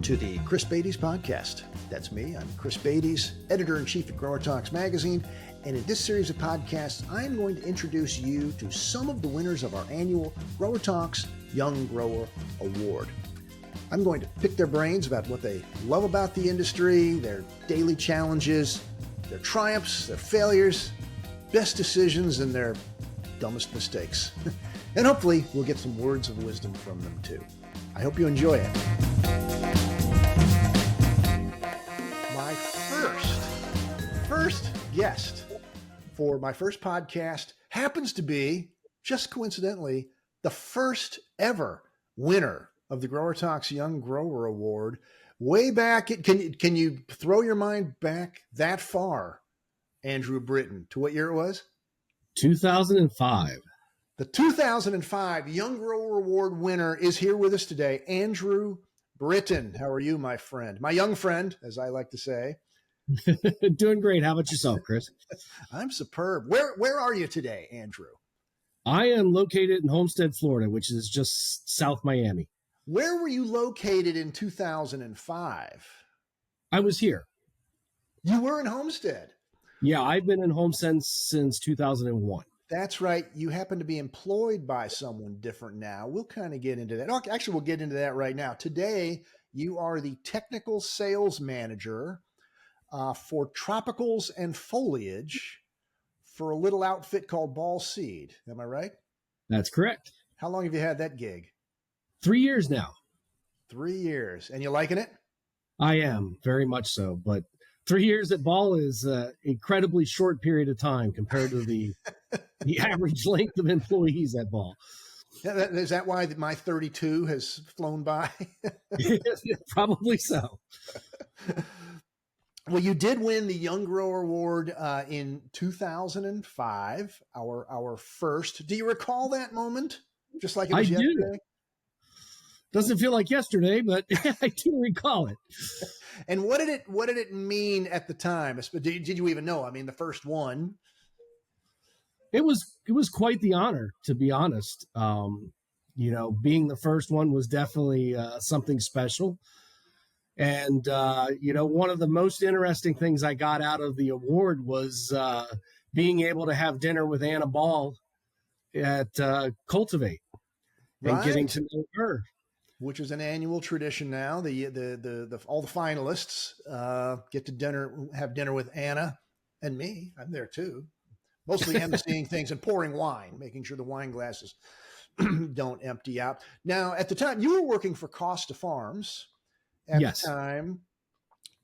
to the Chris Beytes Podcast. That's me. I'm Chris Beytes, editor-in-chief at GrowerTalks Magazine. And in this series of podcasts, I'm going to introduce you to some of the winners of our annual GrowerTalks Young Grower Award. I'm going to pick their brains about what they love about the industry, their daily challenges, their triumphs, their failures, best decisions, and their dumbest mistakes. And hopefully we'll get some words of wisdom from them too. I hope you enjoy it. My first guest for my first podcast happens to be, just coincidentally, the first ever winner of the GrowerTalks Young Grower Award. Way back, can you throw your mind back that far, Andrew Britten, to what year it was? 2005. The 2005 Young Grower Award winner is here with us today, Andrew Britten. How are you, my friend? My young friend, as I like to say. Doing great. How about yourself, Chris? I'm superb. Where are you today, Andrew? I am located in Homestead, Florida, which is just South Miami. Where were you located in 2005? I was here. You were in Homestead? Yeah, I've been in Homestead since 2001. That's right. You happen to be employed by someone different now. We'll kind of get into that. Actually, we'll get into that right now. Today, you are the technical sales manager for tropicals and foliage for a little outfit called Ball Seed. Am I right? That's correct. How long have you had that gig? 3 years now. 3 years. And you liking it? I am, very much so. But 3 years at Ball is an incredibly short period of time compared to the average length of employees at Ball. Is that why my 32 has flown by? Probably so. Well, you did win the Young Grower Award in 2005, our first. Do you recall that moment? Just like it was yesterday? Do. Doesn't feel like yesterday, but I do recall it. And what did it mean at the time? Did you even know? I mean, the first one. It was quite the honor, to be honest. Being the first one was definitely something special. And, one of the most interesting things I got out of the award was being able to have dinner with Anna Ball at Cultivate and getting to know her. Which is an annual tradition now. The all the finalists get to have dinner with Anna and me. I'm there too. Mostly emceeing things and pouring wine, making sure the wine glasses don't empty out. Now, at the time, you were working for Costa Farms. At the time,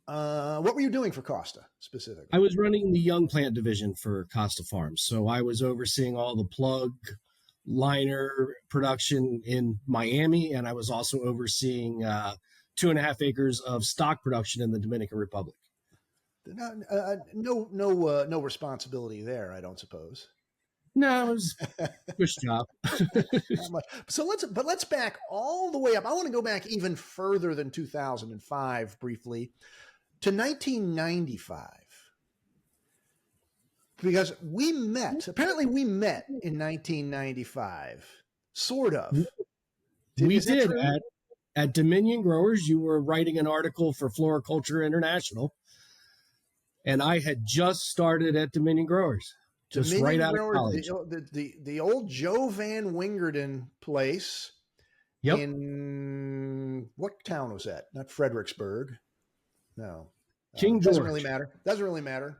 what were you doing for Costa specifically? I was running the young plant division for Costa Farms. So I was overseeing all the plug liner production in Miami, and I was also overseeing 2.5 acres of stock production in the Dominican Republic. No responsibility there, I don't suppose. No, it was a push job. Not much. So let's back all the way up. I want to go back even further than 2005 briefly to 1995. Because apparently we met in 1995, sort of. We did. At Dominion Growers, you were writing an article for Floriculture International, and I had just started at Dominion Growers, just Dominion right out of college. The old Joe Van Wingerden place. Yep. In what town was that? Not Fredericksburg. No. King George. Doesn't really matter.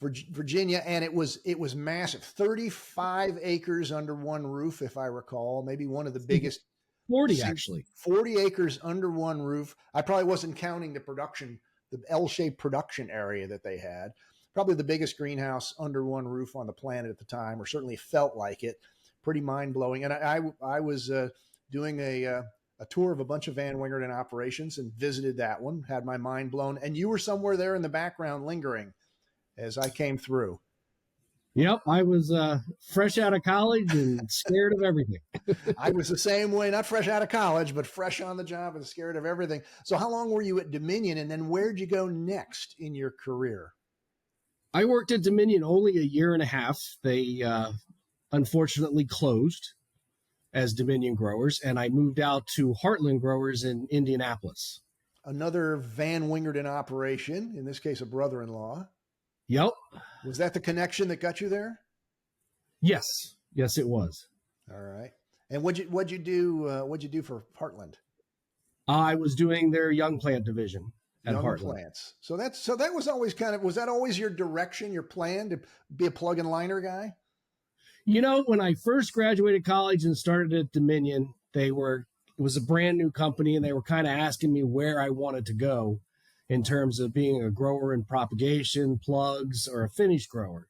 Virginia, and it was massive, 35 acres under one roof, if I recall, maybe one of the biggest. 40 actually. 40 acres under one roof. I probably wasn't counting the L-shaped production area that they had. Probably the biggest greenhouse under one roof on the planet at the time, or certainly felt like it. Pretty mind-blowing. And I was doing a tour of a bunch of Van Wingerden operations and visited that one, had my mind blown. And you were somewhere there in the background lingering as I came through. Yep, I was fresh out of college and scared of everything. I was the same way, not fresh out of college, but fresh on the job and scared of everything. So how long were you at Dominion, and then where'd you go next in your career? I worked at Dominion only a year and a half. They unfortunately closed. as Dominion Growers, and I moved out to Heartland Growers in Indianapolis. Another Van Wingerden operation, in this case, a brother-in-law. Yep. Was that the connection that got you there? Yes. Yes, it was. All right. And what'd you do for Heartland? I was doing their young plant division at Young Heartland. plants. So that was always was that always your direction, your plan to be a plug and liner guy? You know, when I first graduated college and started at Dominion, it was a brand new company, and they were kind of asking me where I wanted to go in terms of being a grower in propagation, plugs, or a finish grower.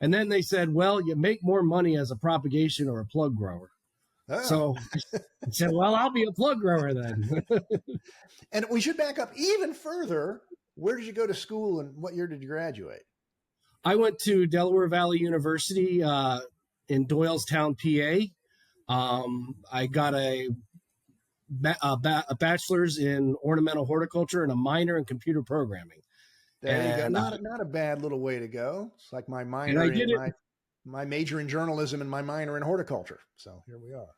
And then they said, well, you make more money as a propagation or a plug grower. Oh. So I said, well, I'll be a plug grower then. And we should back up even further. Where did you go to school and what year did you graduate? I went to Delaware Valley University in Doylestown, PA. I got a bachelor's in ornamental horticulture and a minor in computer programming. There you go. Not a bad little way to go. It's like my minor my major in journalism and my minor in horticulture. So here we are.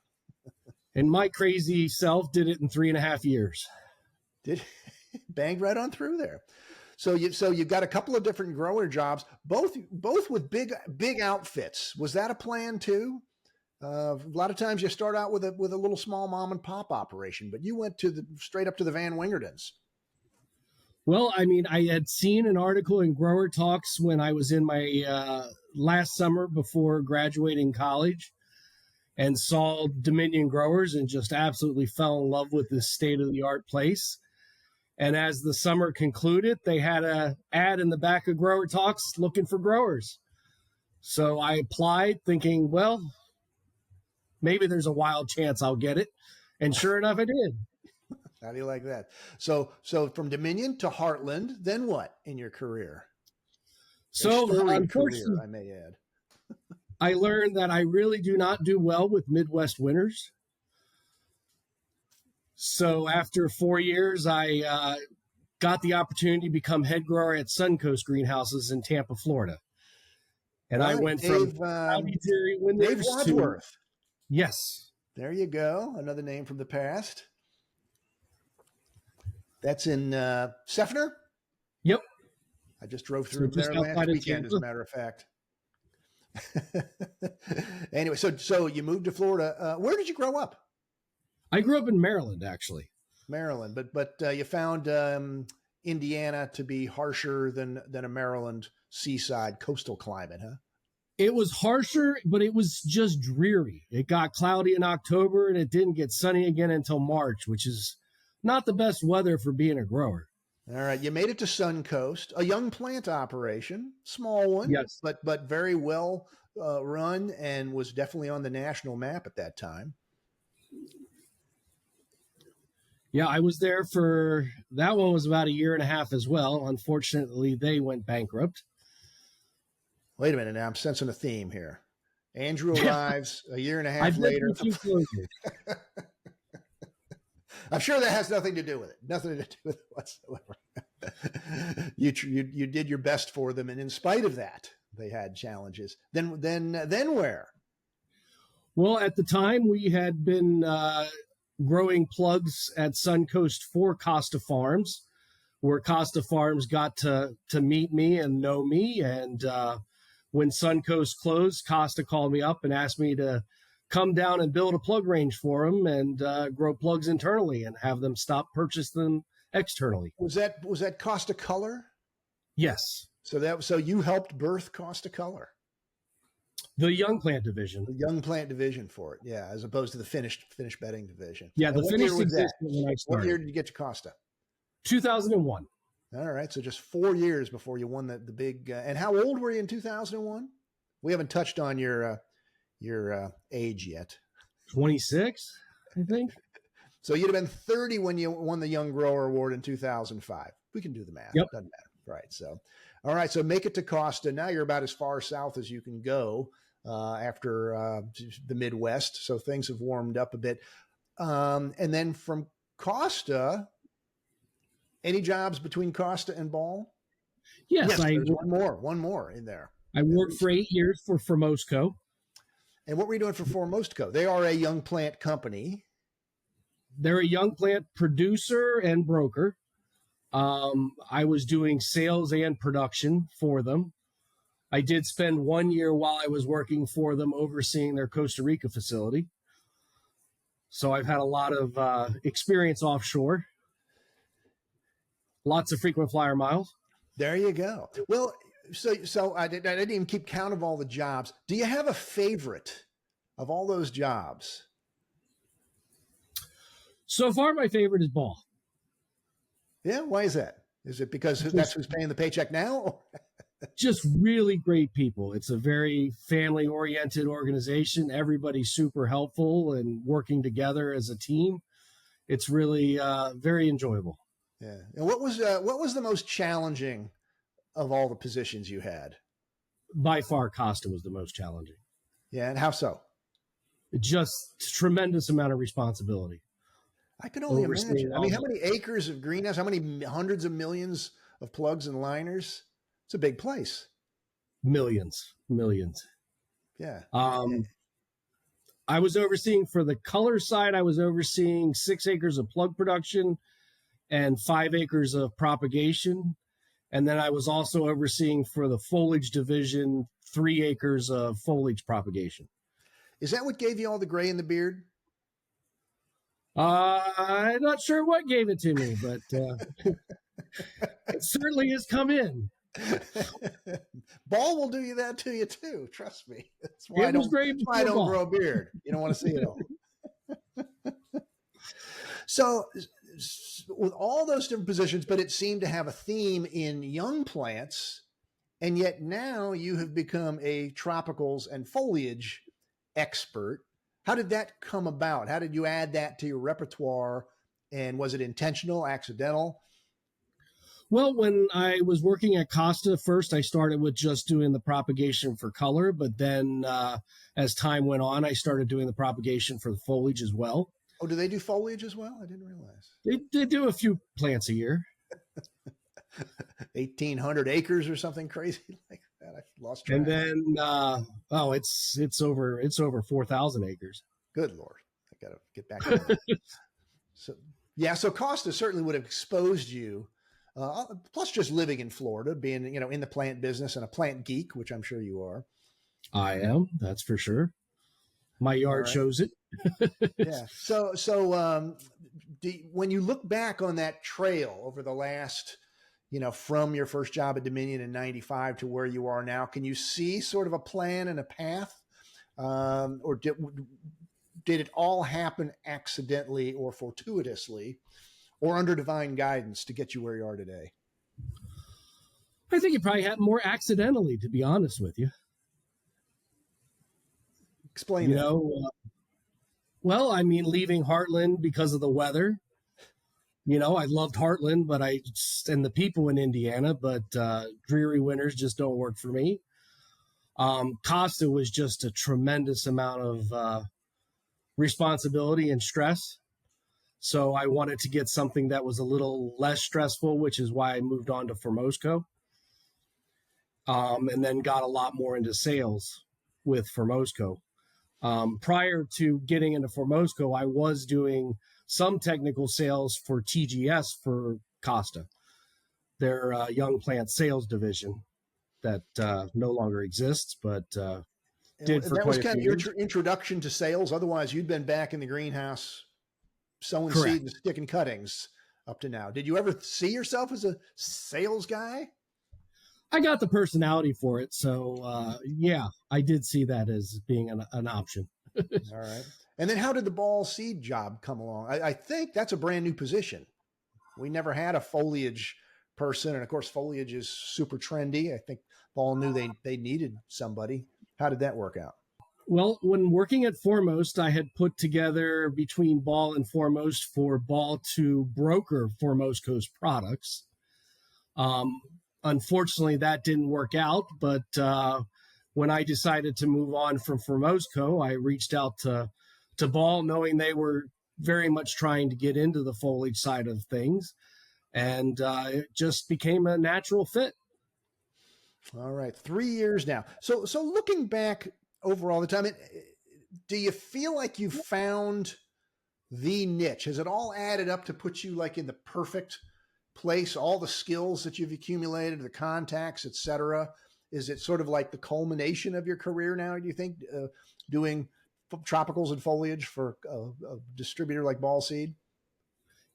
And my crazy self did it in 3.5 years. Banged right on through there. So you got a couple of different grower jobs, both with big outfits. Was that a plan too? A lot of times you start out with a little small mom and pop operation, but you went straight up to the Van Wingerdens. Well, I mean, I had seen an article in GrowerTalks when I was in my last summer before graduating college, and saw Dominion Growers and just absolutely fell in love with this state-of-the-art place. And as the summer concluded, they had an ad in the back of GrowerTalks looking for growers. So I applied thinking, well, maybe there's a wild chance I'll get it. And sure enough, I did. How do you like that? So from Dominion to Heartland, then what in your career? So unfortunately, I may add. I learned that I really do not do well with Midwest winters. So after 4 years, I got the opportunity to become head grower at Suncoast Greenhouses in Tampa, Florida. And I went from Dave Wadsworth. Yes. There you go. Another name from the past. That's in Seffner? Yep. I just drove through there last weekend, as a matter of fact. Anyway, so you moved to Florida. Where did you grow up? I grew up in Maryland, actually. Maryland, but you found Indiana to be harsher than a Maryland seaside coastal climate, huh? It was harsher, but it was just dreary. It got cloudy in October, and it didn't get sunny again until March, which is not the best weather for being a grower. All right, you made it to Suncoast, a young plant operation, small one, yes, but very well run, and was definitely on the national map at that time. Yeah, I was there for that one. Was about 1.5 years as well. Unfortunately, they went bankrupt. Wait a minute, now I'm sensing a theme here. Andrew arrives 1.5 years later. I'm sure that has nothing to do with it. Nothing to do with it whatsoever. You did your best for them, and in spite of that, they had challenges. Then where? Well, at the time, we had been growing plugs at Suncoast for Costa Farms, where Costa Farms got to meet me and know me. And when Suncoast closed, Costa called me up and asked me to come down and build a plug range for them and grow plugs internally and have them stop purchase them externally. Was that Costa Color? Yes. So you helped birth Costa Color. The young plant division. The young plant division for it, yeah, as opposed to the finished bedding division. Yeah, the finished existed when I started. What year did you get to Costa? 2001. All right, so just 4 years before you won the big. And how old were you in 2001? We haven't touched on your age yet. 26, I think. So you'd have been 30 when you won the Young Grower Award in 2005. We can do the math. Yep. Doesn't matter. Right. So, all right. So make it to Costa. Now you're about as far south as you can go after the Midwest. So things have warmed up a bit. And then from Costa, any jobs between Costa and Ball? Yes, there's one more in there. I worked for 8 years for Mosco. And what were you doing for Foremost Co? They are a young plant company. They're a young plant producer and broker. I was doing sales and production for them. I did spend 1 year while I was working for them overseeing their Costa Rica facility. So I've had a lot of experience offshore. Lots of frequent flyer miles. There you go. Well, so I didn't even keep count of all the jobs. Do you have a favorite of all those jobs? So far, my favorite is ball. Yeah, why is that? Is it because that's who's paying the paycheck now? Just really great people. It's a very family-oriented organization. Everybody's super helpful and working together as a team. It's really very enjoyable. Yeah. And what was the most challenging of all the positions you had? By far, Costa was the most challenging. Yeah, and how so? Just tremendous amount of responsibility. I can only imagine. I mean, how many acres of greenhouse? How many hundreds of millions of plugs and liners? It's a big place. Millions. Yeah. I was overseeing for the color side. I was overseeing 6 acres of plug production and 5 acres of propagation. And then I was also overseeing for the foliage division, 3 acres of foliage propagation. Is that what gave you all the gray in the beard? I'm not sure what gave it to me, but it certainly has come in. Ball will do you that to you too. Trust me. That's why It was great. I don't grow a beard. You don't want to see it all. So with all those different positions, but it seemed to have a theme in young plants, and yet now you have become a tropicals and foliage expert. How did that come about? How did you add that to your repertoire? And was it intentional, accidental? Well, when I was working at Costa, first I started with just doing the propagation for color, but then as time went on, I started doing the propagation for the foliage as well. Oh, do they do foliage as well? I didn't realize. They do a few plants a year. 1,800 acres or something crazy like that. I lost track. And then, it's over 4,000 acres. Good Lord. I got to get back to that. So Costa certainly would have exposed you. Plus just living in Florida, being, in the plant business and a plant geek, which I'm sure you are. I am, that's for sure. My yard shows it. Yeah. So when you look back on that trail over the last, from your first job at Dominion in 95 to where you are now, can you see sort of a plan and a path? Or did it all happen accidentally or fortuitously or under divine guidance to get you where you are today? I think it probably happened more accidentally, to be honest with you. Explain that. Well, I mean, leaving Heartland because of the weather. I loved Heartland, and the people in Indiana, but dreary winters just don't work for me. Costa was just a tremendous amount of responsibility and stress. So I wanted to get something that was a little less stressful, which is why I moved on to Formosco. And then got a lot more into sales with Formosco. Prior to getting into Formosco, I was doing some technical sales for TGS for Costa, their young plant sales division that no longer exists, but did for that was kind of your years. Introduction to sales. Otherwise, you'd been back in the greenhouse sowing seed and sticking cuttings up to now. Did you ever see yourself as a sales guy? I got the personality for it. So, yeah, I did see that as being an option. All right. And then how did the ball seed job come along? I think that's a brand new position. We never had a foliage person. And of course, foliage is super trendy. I think Ball knew they needed somebody. How did that work out? Well, when working at Foremost, I had put together between Ball and Foremost for Ball to broker Formosco's products. Unfortunately, that didn't work out. But when I decided to move on from Formosco, I reached out to Ball, knowing they were very much trying to get into the foliage side of things. And it just became a natural fit. All right. 3 years now. So looking back over all the time, do you feel like you found the niche? Has it all added up to put you like in the perfect place? All the skills that you've accumulated, the contacts, et cetera. Is it sort of like the culmination of your career now, do you think, doing tropicals and foliage for a distributor like Ball Seed?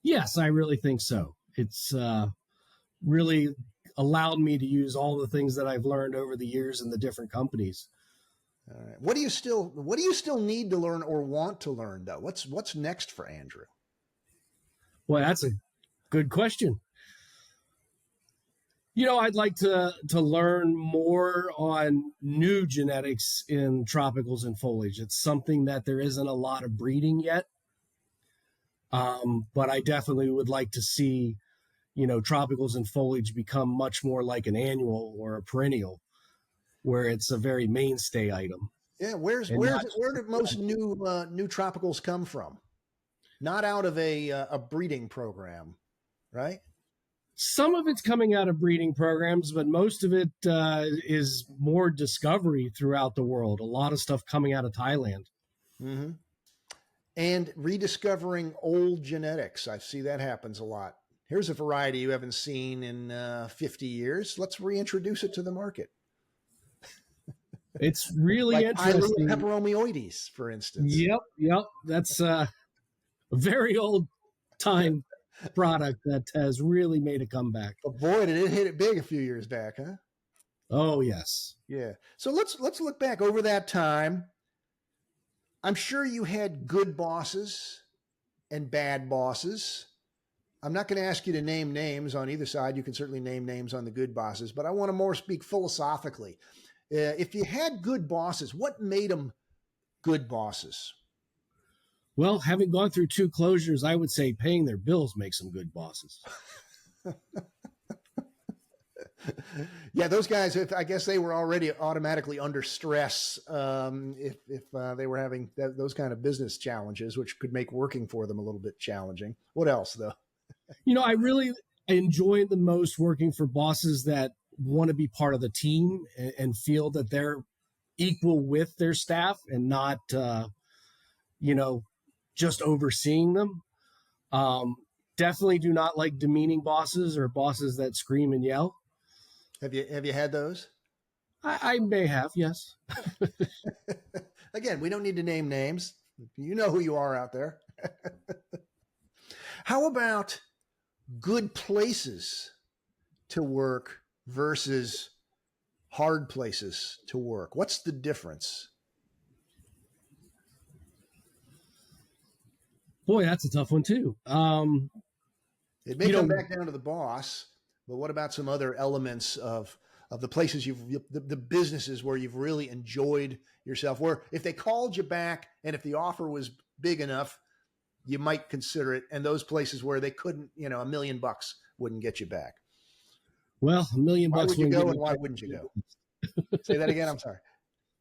Yes, I really think so. It's really allowed me to use all the things that I've learned over the years in the different companies. All right. What do you still need to learn or want to learn, though? What's next for Andrew? Well, that's a good question. I'd like to learn more on new genetics in tropicals and foliage. It's something that there isn't a lot of breeding yet. But I definitely would like to see, tropicals and foliage become much more like an annual or a perennial, where it's a very mainstay item. Yeah, where do most new tropicals come from? Not out of a breeding program, right? Some of it's coming out of breeding programs, but most of it is more discovery throughout the world. A lot of stuff coming out of Thailand. Mm-hmm. And rediscovering old genetics. I see that happens a lot. Here's a variety you haven't seen in 50 years. Let's reintroduce it to the market. It's really like interesting. Peperomioides, for instance. Yep. That's a very old time product that has really made a comeback. But boy, did it hit it big a few years back, huh? Oh, yes. Yeah. So let's look back over that time. I'm sure you had good bosses and bad bosses. I'm not going to ask you to name names on either side. You can certainly name names on the good bosses, but I want to more speak philosophically. If you had good bosses, what made them good bosses? Well, having gone through 2 closures, I would say paying their bills makes them good bosses. Yeah, those guys, I guess they were already automatically under stress if they were having those kind of business challenges, which could make working for them a little bit challenging. What else, though? I really enjoy the most working for bosses that want to be part of the team and feel that they're equal with their staff and not, just overseeing them. Definitely do not like demeaning bosses or bosses that scream and yell. Have you had those? I may have, yes. Again, we don't need to name names. You know who you are out there. How about good places to work versus hard places to work? What's the difference? Boy, that's a tough one too. It may come back down to the boss, but what about some other elements of the places the businesses where you've really enjoyed yourself, where if they called you back and if the offer was big enough, you might consider it, and those places where they couldn't, $1 million wouldn't get you back? Well, $1 million why would you go and why wouldn't you go? Say that again. I'm sorry.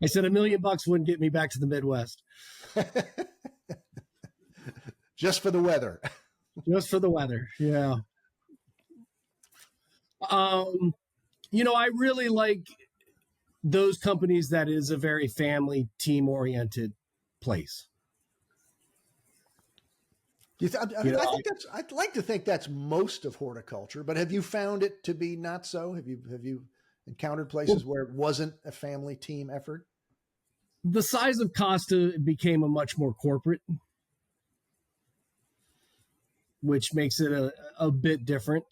I said $1 million wouldn't get me back to the Midwest. Just for the weather. Just for the weather. Yeah. I really like those companies that is a very family team oriented place. I'd like to think that's most of horticulture, but have you found it to be not so? Have you encountered places where it wasn't a family team effort? The size of Costa became a much more corporate, which makes it a bit different.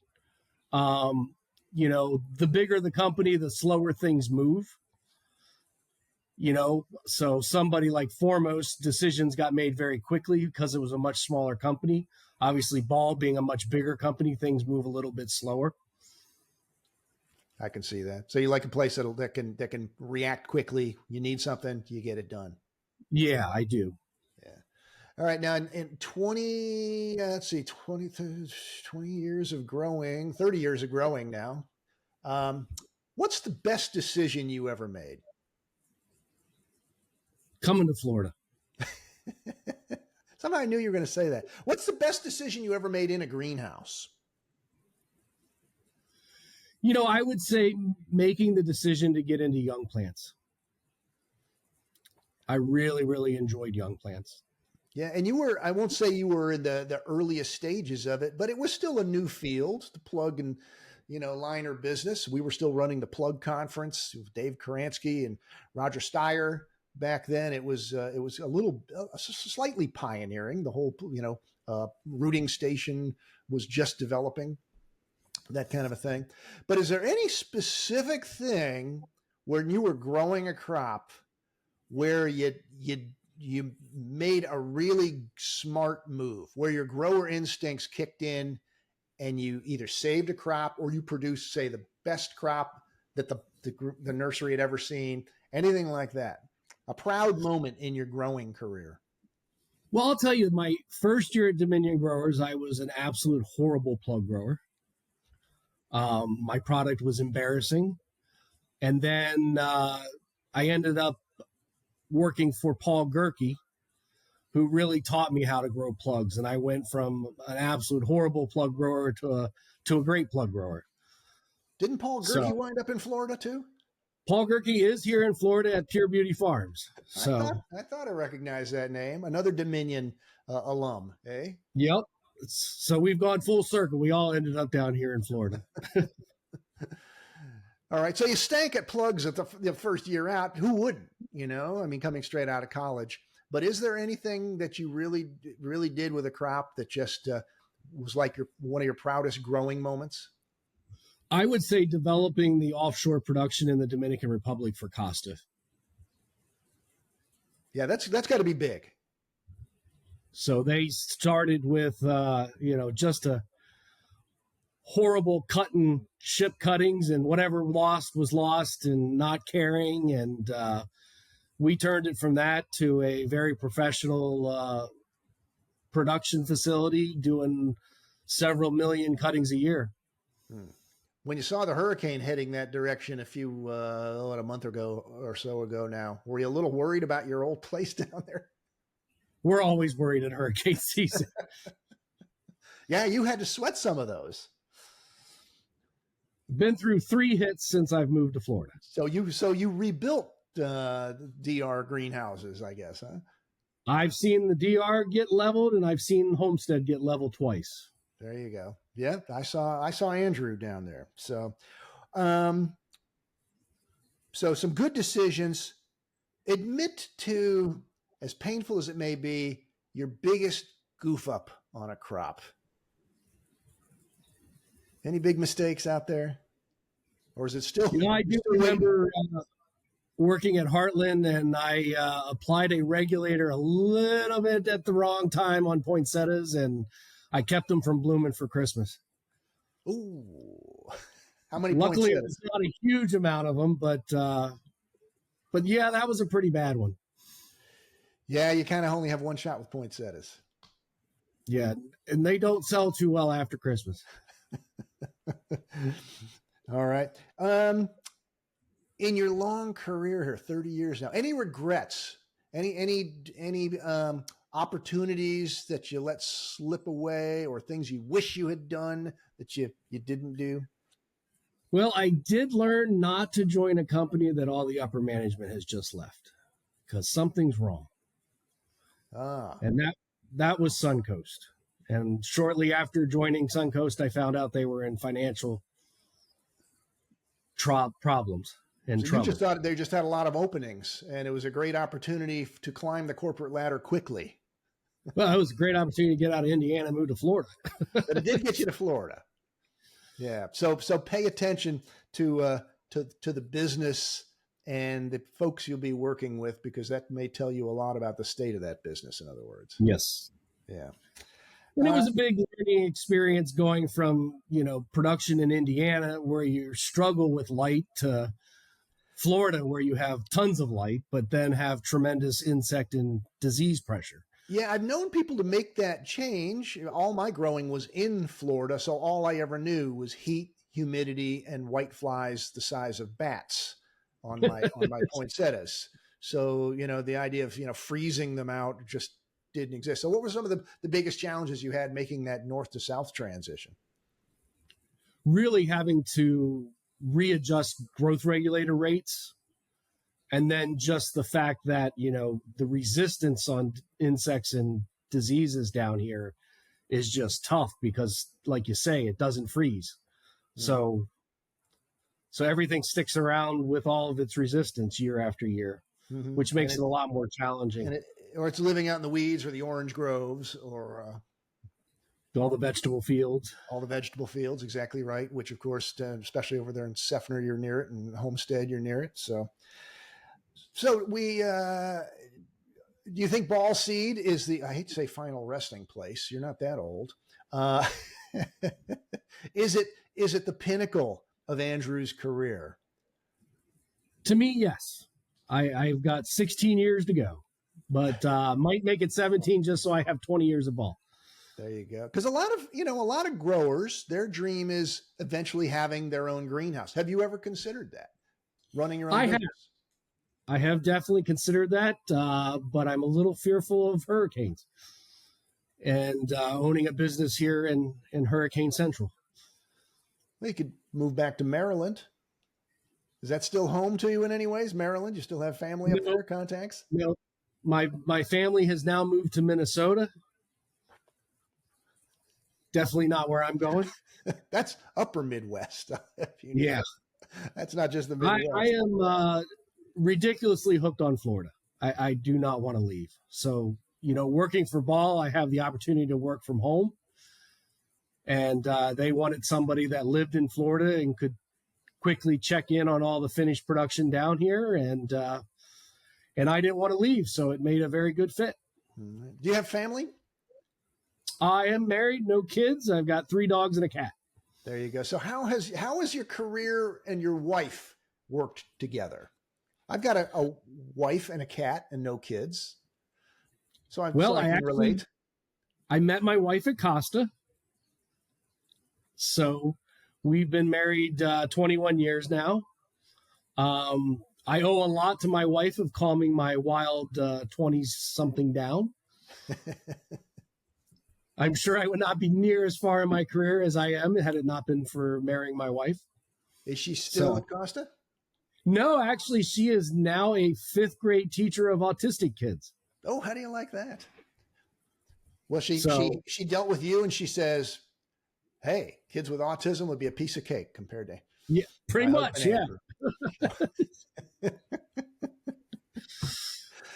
The bigger the company, the slower things move. So somebody like Foremost, decisions got made very quickly because it was a much smaller company. Obviously, Ball being a much bigger company, things move a little bit slower. I can see that. So you like a place that can react quickly. You need something, you get it done. Yeah, I do. Yeah. All right. Now in 20 years of growing, 30 years of growing now, what's the best decision you ever made? Coming to Florida. Somehow I knew you were going to say that. What's the best decision you ever made in a greenhouse? I would say making the decision to get into young plants. I really, really enjoyed young plants. Yeah, and you were, I won't say you were in the earliest stages of it, but it was still a new field, the plug and, liner business. We were still running the plug conference with Dave Karansky and Roger Steyer back then. It was a little, slightly pioneering. The whole, rooting station was just developing, that kind of a thing. But is there any specific thing when you were growing a crop where you made a really smart move, where your grower instincts kicked in and you either saved a crop or you produced, say, the best crop that the nursery had ever seen, anything like that? A proud moment in your growing career? Well, I'll tell you, my first year at Dominion Growers, I was an absolute horrible plug grower. My product was embarrassing. And then I ended up working for Paul Gerke, who really taught me how to grow plugs. And I went from an absolute horrible plug grower to a great plug grower. Didn't Paul Gerke wind up in Florida too? Paul Gerke is here in Florida at Pure Beauty Farms. So I thought I recognized that name. Another Dominion alum, eh? Yep. So we've gone full circle. We all ended up down here in Florida. All right. So you stank at plugs at the first year out. Who wouldn't? Coming straight out of college. But is there anything that you really, really did with a crop that just was like one of your proudest growing moments? I would say developing the offshore production in the Dominican Republic for Costa. Yeah, that's got to be big. So they started with, just a horrible cutting ship cuttings, and whatever lost was lost and not caring. And we turned it from that to a very professional production facility doing several million cuttings a year. When you saw the hurricane heading that direction a month ago or so ago now, were you a little worried about your old place down there? We're always worried in hurricane season. Yeah, you had to sweat some of those. Been through 3 hits since I've moved to Florida. So you rebuilt DR greenhouses, I guess, huh? I've seen the DR get leveled, and I've seen Homestead get leveled twice. There you go. Yeah, I saw Andrew down there. So, so some good decisions. Admit to, as painful as it may be, your biggest goof up on a crop. Any big mistakes out there? Or is it still? I do remember working at Heartland, and I applied a regulator a little bit at the wrong time on poinsettias, and I kept them from blooming for Christmas. Ooh. How many Luckily, poinsettias? It was not a huge amount of them, but yeah, that was a pretty bad one. Yeah, you kind of only have one shot with poinsettias. Yeah, and they don't sell too well after Christmas. All right. In your long career here, 30 years now, any regrets? Any opportunities that you let slip away, or things you wish you had done that you didn't do? Well, I did learn not to join a company that all the upper management has just left, because something's wrong. And that was Suncoast. And shortly after joining Suncoast, I found out they were in financial problems and trouble. You just thought they just had a lot of openings, and it was a great opportunity to climb the corporate ladder quickly. Well, it was a great opportunity to get out of Indiana and move to Florida. But it did get you to Florida. Yeah. So pay attention to the business and the folks you'll be working with, because that may tell you a lot about the state of that business, in other words. Yes. Yeah. And it was a big learning experience going from, production in Indiana, where you struggle with light, to Florida, where you have tons of light, but then have tremendous insect and disease pressure. Yeah, I've known people to make that change. All my growing was in Florida, so all I ever knew was heat, humidity, and white flies the size of bats on my poinsettias. So, the idea of, freezing them out just didn't exist. So what were some of the biggest challenges you had making that north to south transition? Really having to readjust growth regulator rates And then just the fact that, the resistance on insects and diseases down here is just tough because, like you say, it doesn't freeze. So everything sticks around with all of its resistance year after year, which makes it a lot more challenging. Or it's living out in the weeds or the orange groves or all the vegetable fields. All the vegetable fields, exactly right. Which, of course, especially over there in Seffner, you're near it, and Homestead, you're near it. So we. Do you think ball seed is the? I hate to say final resting place. You're not that old. Is it the pinnacle of Andrew's career? To me, yes. I've got 16 years to go, but might make it 17 just so I have 20 years of ball. There you go. Because a lot of growers, their dream is eventually having their own greenhouse. Have you ever considered that? Running your own business? I have definitely considered that, but I'm a little fearful of hurricanes and owning a business here in Hurricane Central. Well, you could move back to Maryland. Is that still home to you in any ways, Maryland? You still have family up there, contacts? No, my family has now moved to Minnesota. Definitely not where I'm going. That's upper Midwest. Yeah. That's not just the Midwest. I am ridiculously hooked on Florida. I do not want to leave. So, working for Ball, I have the opportunity to work from home. And they wanted somebody that lived in Florida and could quickly check in on all the finished production down here. And I didn't want to leave, so it made a very good fit. Do you have family? I am married, no kids. I've got 3 dogs and a cat. There you go. So how has your career and your wife worked together? I've got a wife and a cat and no kids. So I can relate. I met my wife at Costa. So we've been married 21 years now. I owe a lot to my wife of calming my wild 20-something down. I'm sure I would not be near as far in my career as I am had it not been for marrying my wife. Is she still at Costa? No, actually, she is now a 5th grade teacher of autistic kids. Oh, how do you like that? Well, she dealt with you and she says, hey, kids with autism would be a piece of cake compared to. Yeah, pretty much. Yeah.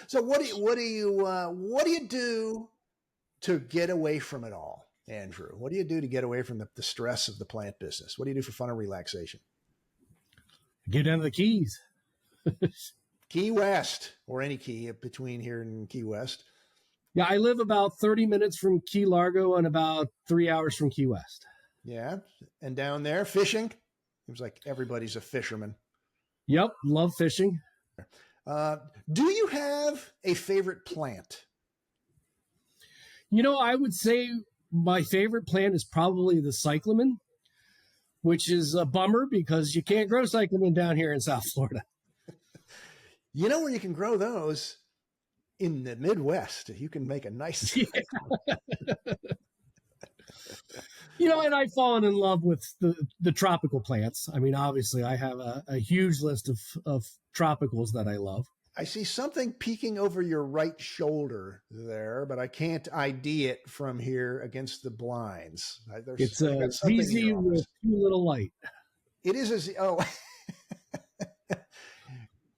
So what do you do to get away from it all, Andrew? What do you do to get away from the stress of the plant business? What do you do for fun and relaxation? Get into the Keys. Key West, or any key between here and Key West. Yeah, I live about 30 minutes from Key Largo and about 3 hours from Key West. Yeah. And down there, fishing? Seems like everybody's a fisherman. Yep, love fishing. Do you have a favorite plant? I would say my favorite plant is probably the cyclamen, which is a bummer because you can't grow cyclamen down here in South Florida. You know where you can grow those? In the Midwest. You can make a nice... Yeah. And I've fallen in love with the tropical plants. I mean, obviously, I have a huge list of tropicals that I love. I see something peeking over your right shoulder there, but I can't ID it from here against the blinds. It's a ZZ with too little light. It is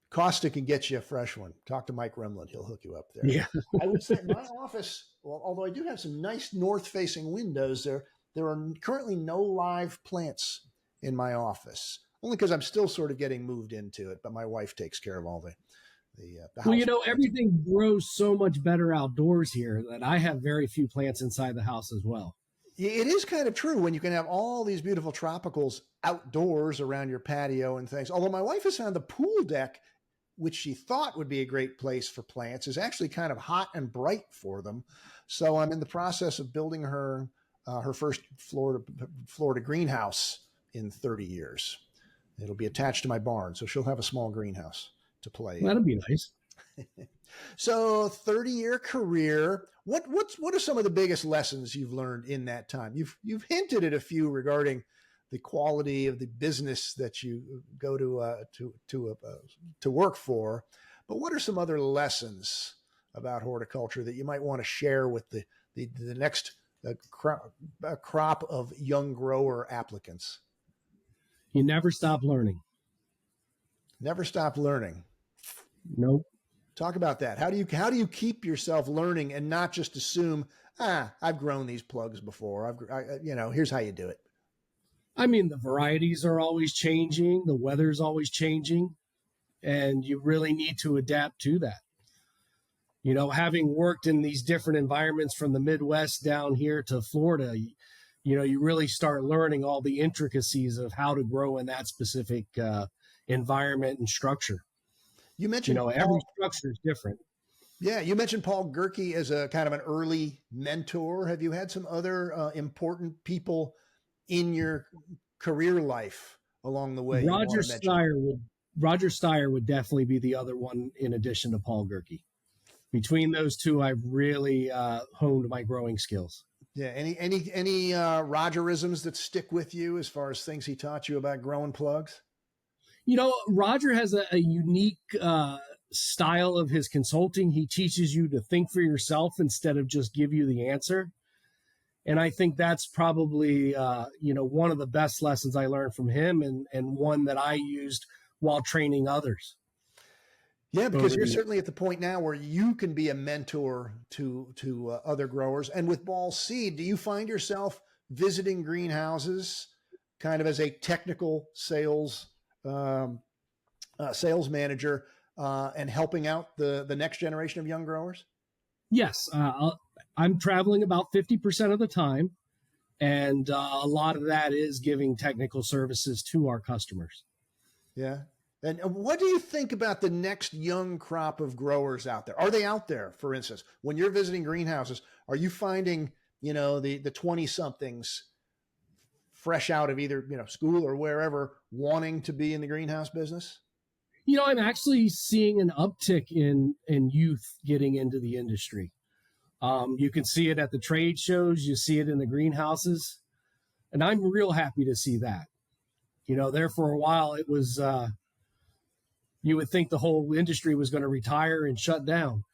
Costa can get you a fresh one. Talk to Mike Remlin. He'll hook you up there. Yeah. I would say my office, well, although I do have some nice north-facing windows there are currently no live plants in my office, only because I'm still sort of getting moved into it, but my wife takes care of all the house. Everything grows so much better outdoors here that I have very few plants inside the house as well. It is kind of true when you can have all these beautiful tropicals outdoors around your patio and things. Although my wife has found the pool deck, which she thought would be a great place for plants, is actually kind of hot and bright for them. So I'm in the process of building her first Florida greenhouse in 30 years. It'll be attached to my barn, so she'll have a small greenhouse to play. That'll be nice. So 30-year career. What are some of the biggest lessons you've learned in that time? You've hinted at a few regarding the quality of the business that you go to work for. But what are some other lessons about horticulture that you might want to share with the next crop of young grower applicants? You never stop learning. Never stop learning. Nope. Talk about that. How do you keep yourself learning and not just assume, I've grown these plugs before. Here's how you do it. I mean, the varieties are always changing. The weather's always changing. And you really need to adapt to that. You know, having worked in these different environments from the Midwest down here to Florida, you really start learning all the intricacies of how to grow in that specific environment and structure. You mentioned every structure is different. Yeah, you mentioned Paul Gerke as a kind of an early mentor. Have you had some other important people in your career life along the way? Roger Steyer would definitely be the other one in addition to Paul Gerke. Between those two, I've really honed my growing skills. Yeah. Any Rogerisms that stick with you as far as things he taught you about growing plugs? Roger has a unique style of his consulting. He teaches you to think for yourself instead of just give you the answer. And I think that's probably, one of the best lessons I learned from him and one that I used while training others. Yeah, because you're certainly at the point now where you can be a mentor to other growers. And with Ball Seed, do you find yourself visiting greenhouses kind of as a technical sales manager and helping out the next generation of young growers? Yes, I'm traveling about 50% of the time, and a lot of that is giving technical services to our customers. Yeah. And what do you think about the next young crop of growers out there? Are they out there, for instance, when you're visiting greenhouses, are you finding, the 20-somethings fresh out of either, school or wherever wanting to be in the greenhouse business? I'm actually seeing an uptick in youth getting into the industry. You can see it at the trade shows. You see it in the greenhouses. And I'm real happy to see that. There for a while, it was, you would think the whole industry was going to retire and shut down.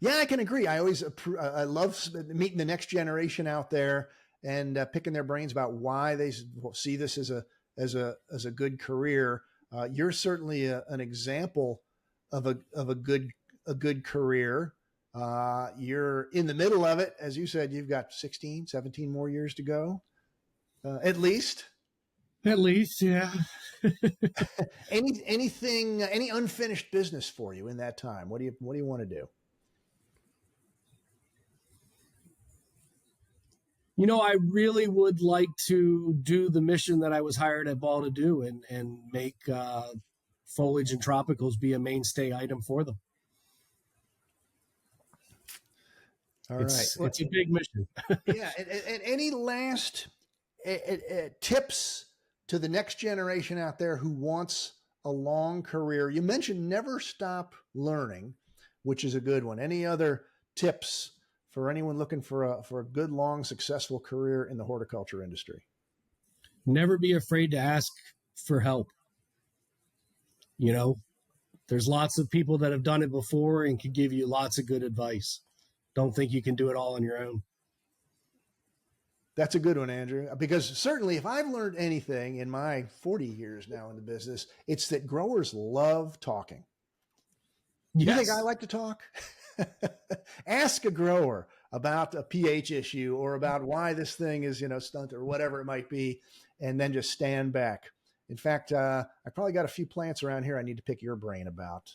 Yeah, I can agree. I love meeting the next generation out there and picking their brains about why they see this as a good career. You're certainly an example of a good career. You're in the middle of it. As you said, you've got 16, 17 more years to go, at least. At least, yeah. Any unfinished business for you in that time? What do you want to do? I really would like to do the mission that I was hired at Ball to do and make foliage and tropicals be a mainstay item for them. All right. It's a big mission. Yeah. And any last tips to the next generation out there who wants a long career? You mentioned never stop learning, which is a good one. Any other tips for anyone looking for a good, long, successful career in the horticulture industry? Never be afraid to ask for help. There's lots of people that have done it before and can give you lots of good advice. Don't think you can do it all on your own. That's a good one, Andrew, because certainly if I've learned anything in my 40 years now in the business, it's that growers love talking. Yes. You think I like to talk? Ask a grower about a pH issue or about why this thing is, stunted or whatever it might be, and then just stand back. In fact, I probably got a few plants around here I need to pick your brain about.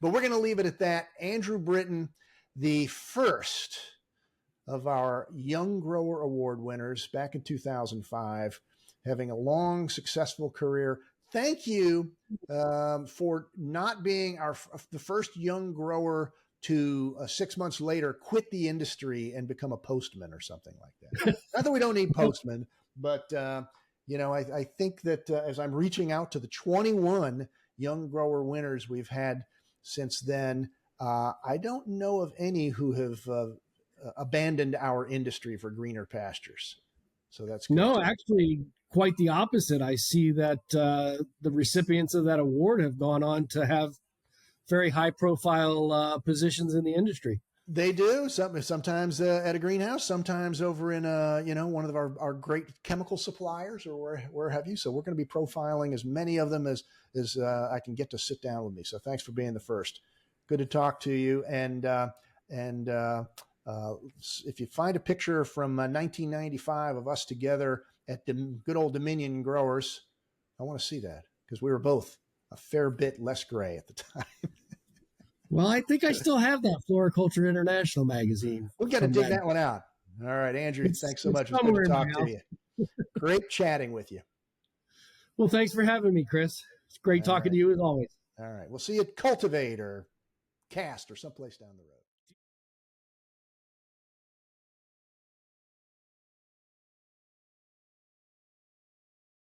But we're going to leave it at that. Andrew Britten, the first of our Young Grower Award winners back in 2005, having a long, successful career. Thank you for not being the first young grower to 6 months later quit the industry and become a postman or something like that. Not that we don't need postmen, but I think that as I'm reaching out to the 21 young grower winners we've had since then, I don't know of any who have abandoned our industry for greener pastures. So that's good. No, actually, quite the opposite. I see that the recipients of that award have gone on to have very high-profile positions in the industry. They do. Sometimes at a greenhouse, sometimes over in one of our great chemical suppliers or where have you. So we're going to be profiling as many of them as I can get to sit down with me. So thanks for being the first. Good to talk to you. And if you find a picture from 1995 of us together at the good old Dominion Growers, I want to see that because we were both a fair bit less gray at the time. Well, I think I still have that Floriculture International magazine. We've got to dig that one out. All right, Andrew, thanks so much. It's good to talk to you. Great chatting with you. Well, thanks for having me, Chris. It's great talking to you as always. All right. We'll see you at Cultivate or Cast or someplace down the road.